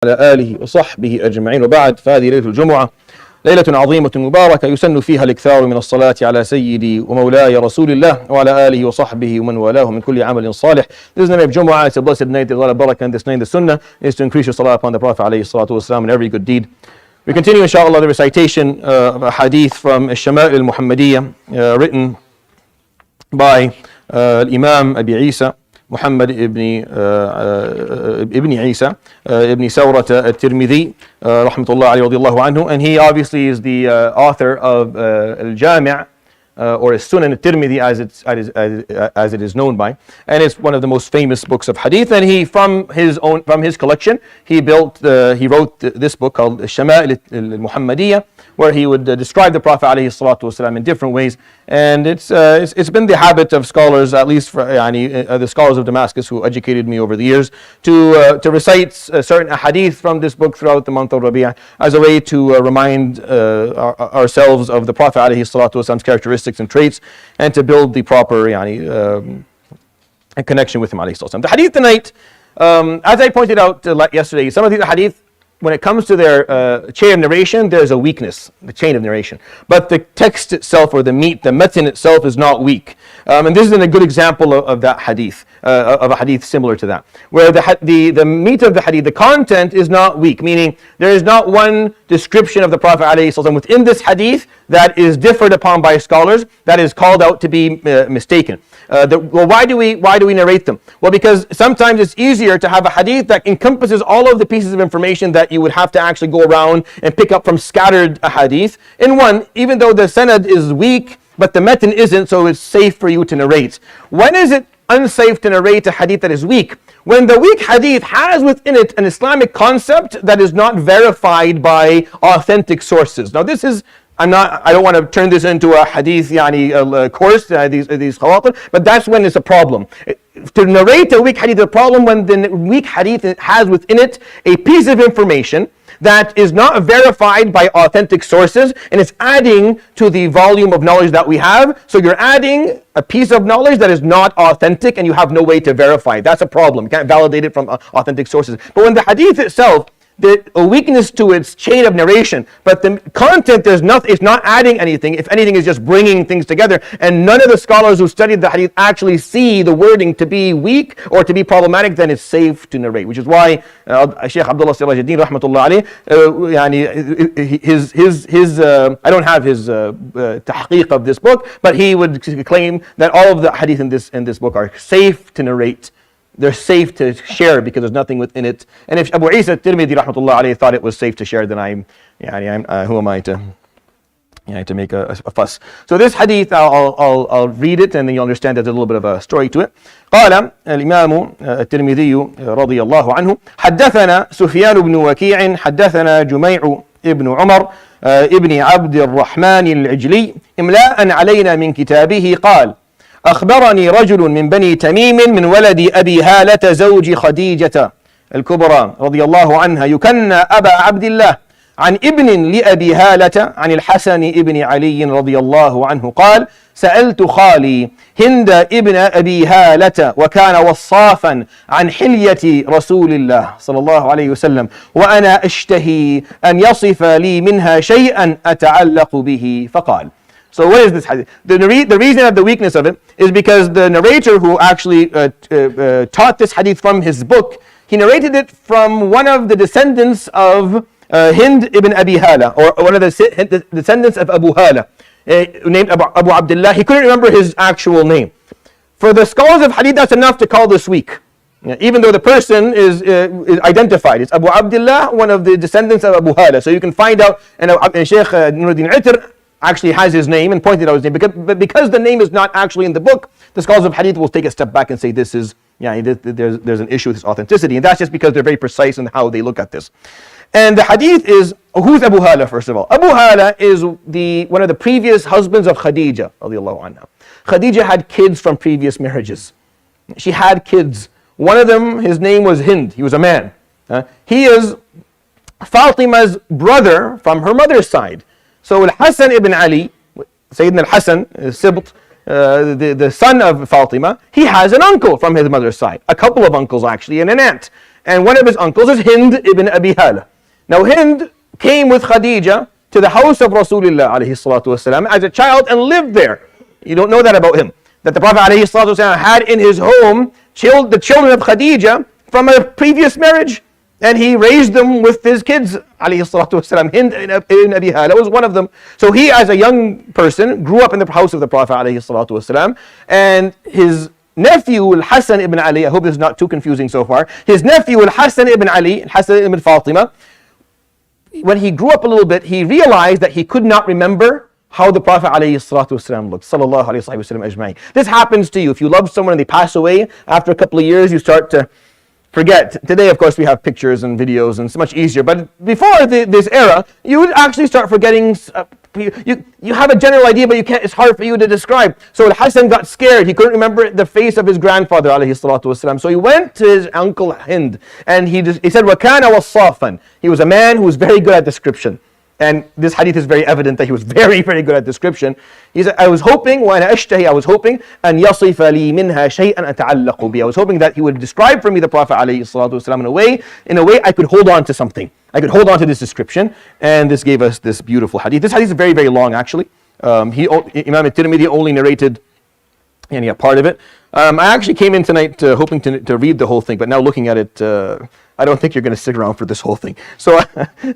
على آله وصحبه أجمعين، وبعد، فهذه ليلة الجمعة ليلة عظيمة مباركة يسن فيها الإكثار من الصلاة على سيدي ومولاي رسول الله وعلى آله وصحبه ومن والاه من كل عمل صالح. This is the night of Jumu'ah. It's a blessed night. There's a lot of barakah in this night. The sunnah is to increase your salah upon the Prophet alayhi salatu wasalam in every good deed. We continue inshallah the recitation of a hadith from الشمائل المحمدية written by Imam Abi Isa Muhammad ibn Isa ibn Sawrata al-Tirmidhi rahmatullah alayhi radiyallahu anhu, and he obviously is the author of al-Jami' or Sunan al-Tirmidhi as it is known by, and it's one of the most famous books of hadith. And he from his collection he wrote this book called الشمائل المحمدية, where he would describe the Prophet alayhi salatu wasalam in different ways. And it's been the habit of scholars, at least for the scholars of Damascus who educated me over the years, to recite certain hadith from this book throughout the month of Rabi'ah as a way to remind ourselves of the Prophet alayhi salatu wasalam's characteristics and traits, and to build the proper connection with him alayhi salatu wasalam. The hadith tonight, as I pointed out yesterday, some of these hadith, when it comes to their chain of narration, there's a weakness, the chain of narration. But the text itself, or the matn itself, is not weak. And this is a good example of that hadith, of a hadith similar to that, where the meat of the hadith, the content is not weak, meaning there is not one description of the Prophet ﷺ within this hadith that is differed upon by scholars, that is called out to be mistaken. Well, why do we narrate them? Well, because sometimes it's easier to have a hadith that encompasses all of the pieces of information that you would have to actually go around and pick up from scattered hadith in one, even though the sanad is weak, but the matn isn't, so it's safe for you to narrate. When is it unsafe to narrate a hadith that is weak? When the weak hadith has within it an Islamic concept that is not verified by authentic sources. Now this is, I don't want to turn this into a hadith course, these khawatir, but that's when it's a problem. To narrate a weak hadith is a problem when the weak hadith has within it a piece of information that is not verified by authentic sources, and it's adding to the volume of knowledge that we have. So you're adding a piece of knowledge that is not authentic, and you have no way to verify it. That's a problem. You can't validate it from authentic sources. But when the hadith itself, a weakness to its chain of narration, but the content it's not adding anything. If anything, is just bringing things together. And none of the scholars who studied the hadith actually see the wording to be weak or to be problematic, then it's safe to narrate. Which is why Shaykh Abdullah Sirajuddin rahmatullah alayhi, I don't have his tahqiq of this book, but he would claim that all of the hadith in this book are safe to narrate. They're safe to share because there's nothing within it. And if Abu Isa Tirmidhi rahmatullah alayhi thought it was safe to share, then who am I to make a fuss? So this hadith, I'll read it, and then you'll understand there's a little bit of a story to it. قال الإمام الترمذي رضي الله عنه: حدثنا سفيان بن وكيع حدثنا جميع ابن عمر ابن عبد الرحمن العجلي إملاء علينا من كتابه قال: أخبرني رجل من بني تميم من ولد أبي هالة زوج خديجة الكبرى رضي الله عنها يكنى أبا عبد الله عن ابن لأبي هالة عن الحسن ابن علي رضي الله عنه قال: سألت خالي هند ابن أبي هالة وكان وصافا عن حلية رسول الله صلى الله عليه وسلم وأنا أشتهي أن يصف لي منها شيئا أتعلق به فقال. So what is this hadith? The reason of the weakness of it is because the narrator who actually taught this hadith from his book, he narrated it from one of the descendants of Hind ibn Abi Hala, or one of the descendants of Abu Hala, named Abu Abdullah. He couldn't remember his actual name. For the scholars of hadith, that's enough to call this weak. Even though the person is identified. It's Abu Abdullah, one of the descendants of Abu Hala. So you can find out, and Shaykh Nuruddin Itr actually has his name and pointed out his name, but because the name is not actually in the book, the scholars of hadith will take a step back and say this is, there's an issue with this authenticity, and that's just because they're very precise in how they look at this. And the hadith is, who's Abu Hala first of all? Abu Hala is one of the previous husbands of Khadija radiallahu anha. Khadija had kids from previous marriages. She had kids. One of them, his name was Hind. He was a man. He is Fatima's brother from her mother's side. So Al-Hasan ibn Ali, Sayyidina Al-Hasan, Sibt, the son of Fatima, he has an uncle from his mother's side. A couple of uncles actually, and an aunt. And one of his uncles is Hind ibn Abi Hala. Now Hind came with Khadija to the house of Rasulullah alayhi salatu wasalam as a child and lived there. You don't know that about him. That the Prophet alayhi salatu wasalam had in his home the children of Khadija from a previous marriage. And he raised them with his kids, alayhi salatu wasalam. Hind ibn Abi Hala was one of them. So he, as a young person, grew up in the house of the Prophet alayhi salatu wasalam. And his nephew, Al-Hasan ibn Ali, I hope this is not too confusing so far. His nephew, Al-Hasan ibn Ali, Al-Hasan ibn Fatima, when he grew up a little bit, he realized that he could not remember how the Prophet ﷺ looked. Sallallahu alayhi wa sallam ajma'in. This happens to you. If you love someone and they pass away, after a couple of years, you start to forget. Today, of course, we have pictures and videos and it's much easier. But before this era, you would actually start forgetting. You have a general idea, but it's hard for you to describe. So Al-Hasan got scared. He couldn't remember the face of his grandfather, alayhi salatu wasalam. So he went to his uncle Hind and he said, وَكَانَ وَالصَّافًا. He was a man who was very good at description. And this hadith is very evident that he was very, very good at description. He said, I was hoping, وَأَنَا أَشْتَهِي, I was hoping, أَنْ يَصِفَ لِي مِنْهَا شَيْئًا أَتَعَلَّقُ بِهِ. I was hoping that he would describe for me the Prophet ﷺ in a way I could hold on to something. I could hold on to this description. And this gave us this beautiful hadith. This hadith is very, very long actually. Imam al-Tirmidhi only narrated a part of it. I actually came in tonight hoping to read the whole thing, but now looking at it, I don't think you're going to stick around for this whole thing. So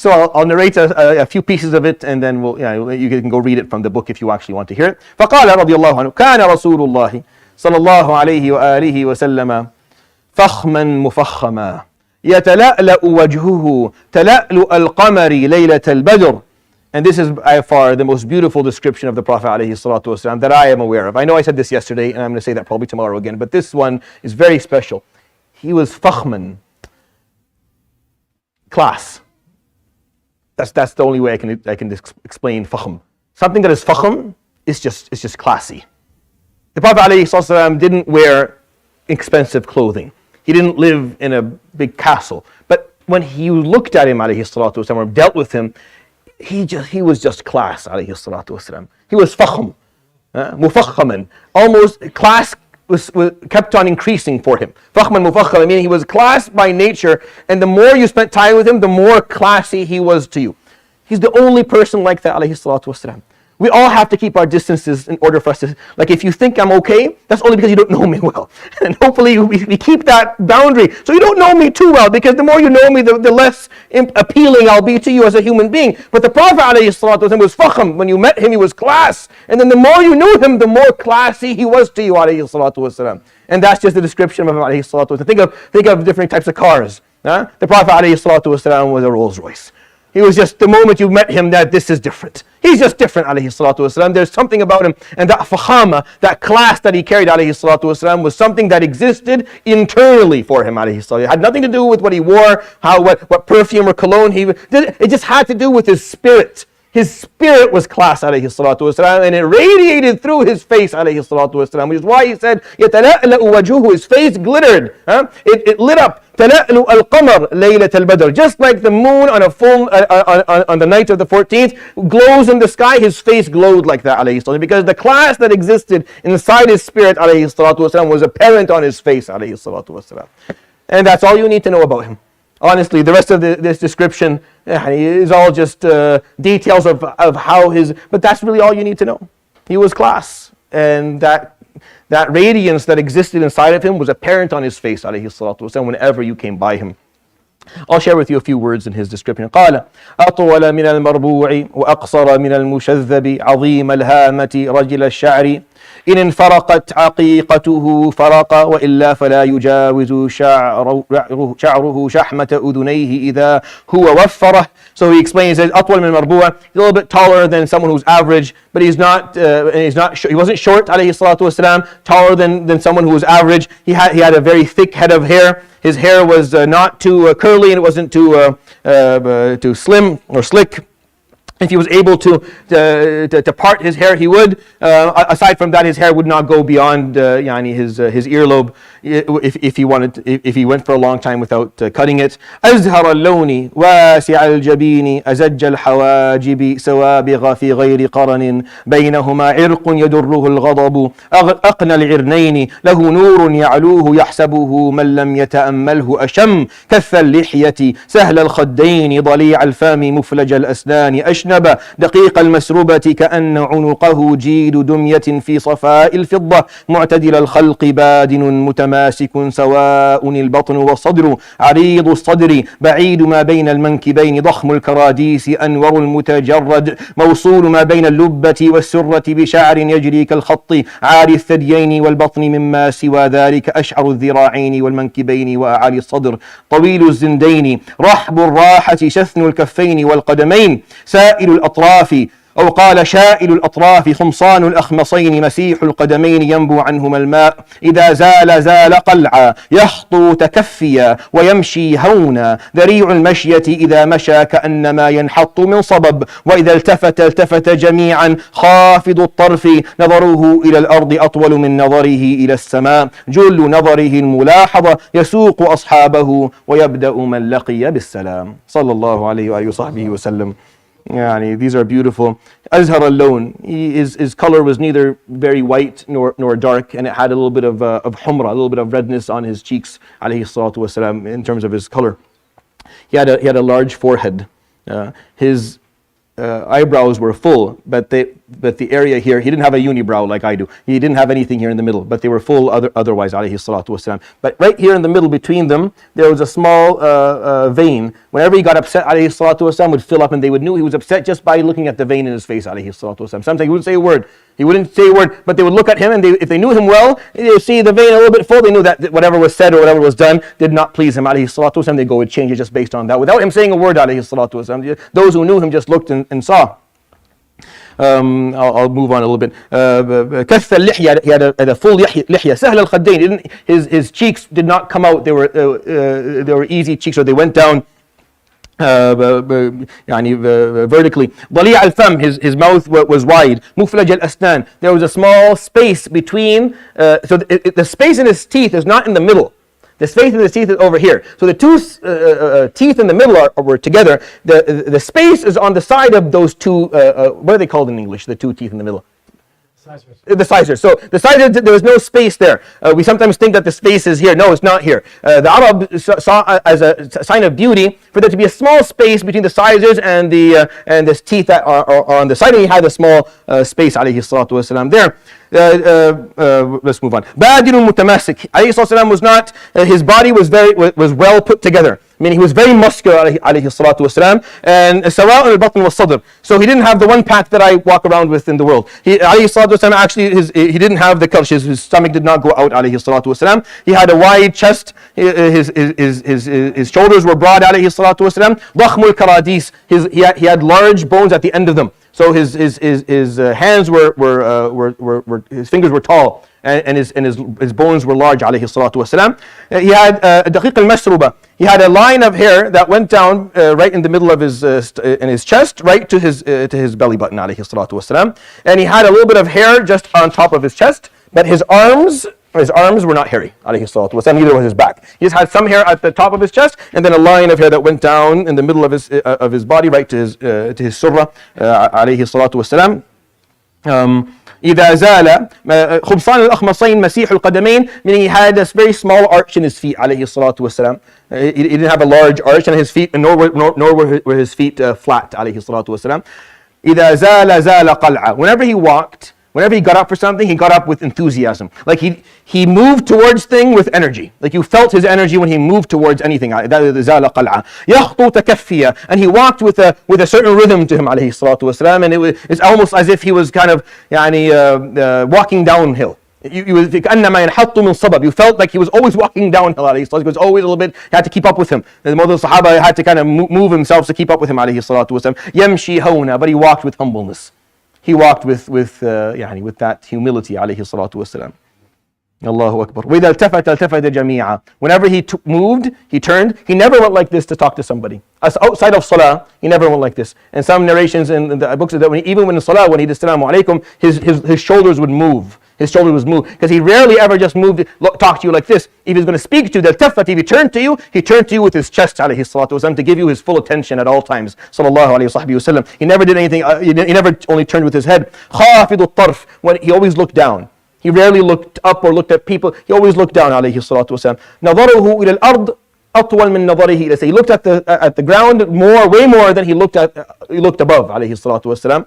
I'll narrate a few pieces of it, and then you can go read it from the book if you actually want to hear it. فقال رضي الله عنه كان رسول الله صلى الله عليه وآله وسلم فخما مفخما يتلألأ وجهه تلألؤ القمر ليلة البدر. And this is by far the most beautiful description of the Prophet ﷺ that I am aware of. I know I said this yesterday, and I'm going to say that probably tomorrow again, but this one is very special. He was fakhman, class. That's the only way I can explain fakhm. Something that is fakhm is just classy. The Prophet ﷺ didn't wear expensive clothing. He didn't live in a big castle. But when you looked at him ﷺ or dealt with him, he was just class, alayhi salatu wasalam. He was fakhm, mufakhaman. Almost class was kept on increasing for him. Fakhman mufakhaman, meaning he was class by nature, and the more you spent time with him, the more classy he was to you. He's the only person like that, alayhi salatu wasalam. We all have to keep our distances in order for us to, like if you think I'm okay, that's only because you don't know me well. And hopefully we keep that boundary. So you don't know me too well, because the more you know me, the less appealing I'll be to you as a human being. But the Prophet ﷺ was fakhm. When you met him, he was class. And then the more you knew him, the more classy he was to you, ﷺ. And that's just the description of him, ﷺ. Think of different types of cars. The Prophet ﷺ was a Rolls Royce. He was just, the moment you met him, that this is different. He's just different, alayhi salatu wasalam. There's something about him. And that fakhama, that class that he carried, alayhi salatu wasalam, was something that existed internally for him, alayhi salatu. It had nothing to do with what he wore, what perfume or cologne he did. It just had to do with his spirit. His spirit was class, alayhi salatu wasalam, and it radiated through his face, alayhi salatu wasalam, which is why he said, يَتَلَأْلَأُ وَجْهُهُ. His face glittered. It lit up. تَلَأْلُؤَ الْقَمَرِ لَيْلَةَ الْبَدْرِ. Just like the moon on a full on the night of the 14th glows in the sky, his face glowed like that, alayhi salatu, because the class that existed inside his spirit, alayhi salatu wasalam, was apparent on his face, alayhi salatu wasalam. And that's all you need to know about him. Honestly, the rest of this description is all just details of how but that's really all you need to know. He was class, and that radiance that existed inside of him was apparent on his face, alayhi salatu wasalam, whenever you came by him. I'll share with you a few words in his description. قال أطول من المربوع وأقصر من المشذب عظيم الهامة رجل الشعر إن انفرقت عقيقته فرق وإلا فلا يجاوز شعره شحمة أذنيه إذا هو وفره. So he explains, he says, أطول من المربوع. He's a little bit taller than someone who's average, but he wasn't short, alayhi salatu wasalam, taller than someone who was average. He had a very thick head of hair. His hair was not too curly, and it wasn't too slim or slick. If he was able to part his hair, he would. Aside from that, his hair would not go beyond his earlobe. if he wanted, if he went for a long time without cutting it. أزهر اللون واسع الجبين أزج الحواجب سوابغ في غير قرن بينهما عرق يدره الغضب أقنى العرنين له نور يعلوه يحسبه من لم يتأمله أشم كث اللحية سهل الخدين ضليع الفم مفلج الأسنان أشنب دقيق المسربة كأن عنقه جيد دمية في صفاء الفضة معتدل الخلق بادن متماسك سواء البطن والصدر عريض الصدر بعيد ما بين المنكبين ضخم الكراديس أنور المتجرد موصول ما بين اللبة والسرة بشعر يجري كالخط عالي الثديين والبطن مما سوى ذلك أشعر الذراعين والمنكبين وأعالي الصدر طويل الزندين رحب الراحة شثن الكفين والقدمين سائل الأطراف أو قال شائل الأطراف خمصان الأخمصين مسيح القدمين ينبو عنهما الماء إذا زال زال قلعا يخطو تكفيا ويمشي هونا ذريع المشية إذا مشى كأنما ينحط من صبب وإذا التفت التفت جميعا خافض الطرف نظره إلى الأرض أطول من نظره إلى السماء جل نظره الملاحظة يسوق أصحابه ويبدأ من لقي بالسلام صلى الله عليه وآله وصحبه وسلم. Yani, these are beautiful. Azhar al-lawn, his color was neither very white nor dark, and it had a little bit of humra, a little bit of redness on his cheeks, alayhi salatu wasalam, in terms of his color. He had a large forehead. His eyebrows were full, but the area here, he didn't have a unibrow like I do. He didn't have anything here in the middle, but they were full otherwise, alayhi salatu wasalam. But right here in the middle between them, there was a small vein. Whenever he got upset, alayhi salatu wasalam would fill up, and they would know he was upset just by looking at the vein in his face, alayhi salatu wasalam. Sometimes he wouldn't say a word. He wouldn't say a word, but they would look at him, and if they knew him well, they would see the vein a little bit full. They knew that whatever was said or whatever was done did not please him, alayhi salatu wasalam. They go and change it just based on that, without him saying a word, alayhi salatu wasalam. Those who knew him just looked and saw. I'll move on a little bit. كث اللحية, he had a full لحية. سهل الخدين, his cheeks did not come out. They were easy cheeks, or they went down يعني vertically. ضليع الفم, his mouth was wide. مفلج الأسنان, there was a small space between. So the space in his teeth is not in the middle. The space in his teeth is over here. So the two teeth in the middle were together. The space is on the side of those two, what are they called in English, the two teeth in the middle? The sizers. So the sizers, there was no space there. We sometimes think that the space is here. No, it's not here. The Arab saw as a sign of beauty for there to be a small space between the sizers and the teeth that are on the side. And he had a small space, alayhi salatu wasalam, there. Let's move on. Badinun mutamasik. Alayhi salatu wasalam was not, his body was well put together. Meaning he was very muscular, alayhi salatu wasalam, and sawa'un al-batn was-sadr. So he didn't have the one pack that I walk around with in the world. He, alayhi salatu wasalam, actually he didn't have the culture. His stomach did not go out, alayhi salatu wasalam. He had a wide chest. His shoulders were broad, alayhi salatu wasalam. Dakhmul karadis. He had large bones at the end of them. So his hands were his fingers were tall, and his bones were large, alayhi salatu wasalam. He had daqiq al-masruba. He had a line of hair that went down right in the middle of his chest, right to his belly button, alayhi salatu wasalam. And he had a little bit of hair just on top of his chest, but his arms were not hairy, alayhi salatu wasalam. Neither was his back. He just had some hair at the top of his chest, and then a line of hair that went down in the middle of his body, right to his surra, alayhi salatu wasalam. إذا زال خمصان الأخمصين مسيح القدمين, meaning he had this very small arch in his feet, alayhi salatu wasalam. He didn't have a large arch in his feet, and nor were his feet flat, alayhi salatu wasalam. إذا زال زال قلعا. Whenever he walked, whenever he got up for something, he got up with enthusiasm. Like he moved towards things with energy. Like you felt his energy when he moved towards anything. That is زال قلعا. يخطو تكفيا. And he walked with a certain rhythm to him, alayhi salatu wasalam, and it's almost as if he was kind of walking downhill. كأنما ينحط من صبب. You felt like he was always walking downhill, alayhi salatu. He was always a little bit, he had to keep up with him. The Muslim Sahaba had to kind of move himself to keep up with him, alayhi salatu wasalam. يمشي هونا, but he walked with humbleness. He walked with that humility, alayhi salatu wasalam. Allahu Akbar. وَإِذَا الْتَفَتَ الْتَفَتَ جَمِيعًا. Whenever he moved, he turned. He never went like this to talk to somebody. As outside of salah, he never went like this. And some narrations in the books that even when in salah, when he did Assalamu alaikum, his shoulders would move. his shoulders would move, because he rarely ever just moved, talk to you like this. If he's going to speak to you, if he turned to you, he turned to you with his chest, alayhi salatu wasalam, to give you his full attention at all times, sallallahu alayhi wasallam. He never did anything, he never only turned with his head. Khafidu tarf, when he always looked down. He rarely looked up or looked at people, he always looked down, alayhi salatu wasalam. Nadaruhu ila al-ard أطول من نظره إلى. He looked at the ground way more than he looked above, alayhi salatu wasalam.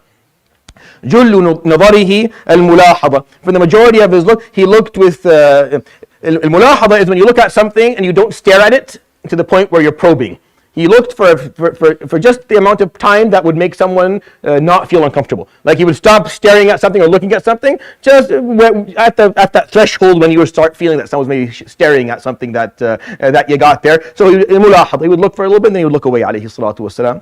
جل نظره الملاحظة. For the majority of his look, he looked with الملاحظة is when you look at something and you don't stare at it to the point where you're probing. He looked for just the amount of time that would make someone not feel uncomfortable. Like he would stop staring at something or looking at something just at that threshold when you would start feeling that someone's maybe staring at something that you got there. So he would look for a little bit and then he would look away, alayhi salatu wasalam.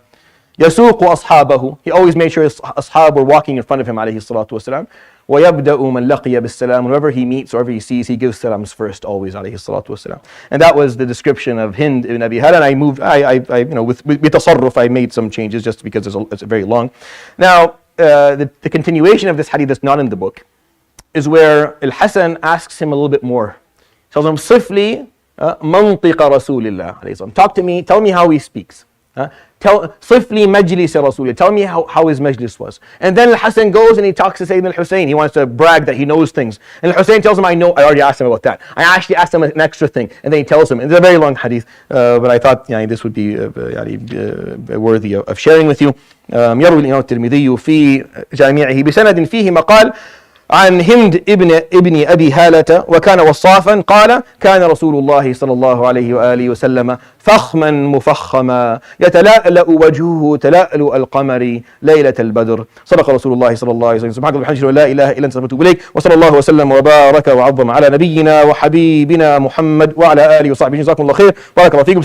يسوق أصحابه. He always made sure his ashab were walking in front of him, alayhi salatu wasalam. وَيَبْدَأُ مَنْ لَقِيَ بِالسَّلَامِ. Whoever he meets or whoever he sees, he gives salams first, always, alayhi salatu wasalam. And that was the description of Hind ibn Abi Hala. And I moved, with tasarruf, I made some changes just because it's very long. Now, the continuation of this hadith that's not in the book is where Al-Hasan asks him a little bit more. He tells him, صِفْلِي مَنْطِقَ رَسُولِ اللَّهِ. Talk to me, tell me how he speaks. صِفْلِي مَجْلِسَ رَسُولِ. Tell me how his majlis was. And then Al-Hasan goes and he talks to Sayyidina Al-Hussein. He wants to brag that he knows things. And Al-Hussein tells him, I already asked him about that. I actually asked him an extra thing. And then he tells him. And it's a very long hadith, but I thought this would be worthy of sharing with you. يروي الإمام الترمذي في جامعه بسند فيه مقال عن هند ابن أبي هالة وكان وصافا قال كان رسول الله صلى الله عليه وآله وسلم فخما مفخما يتلألأ وجهه تلألؤ القمر ليلة البدر. صدق رسول الله صلى الله عليه وسلم. سبحانك وبحمدك لا إله إلا أنت أستغفرك إليك. وصلى الله وسلم وبارك وعظم على نبينا وحبيبنا محمد وعلى آله وصحبه. جزاكم الله خير. بارك الله فيكم.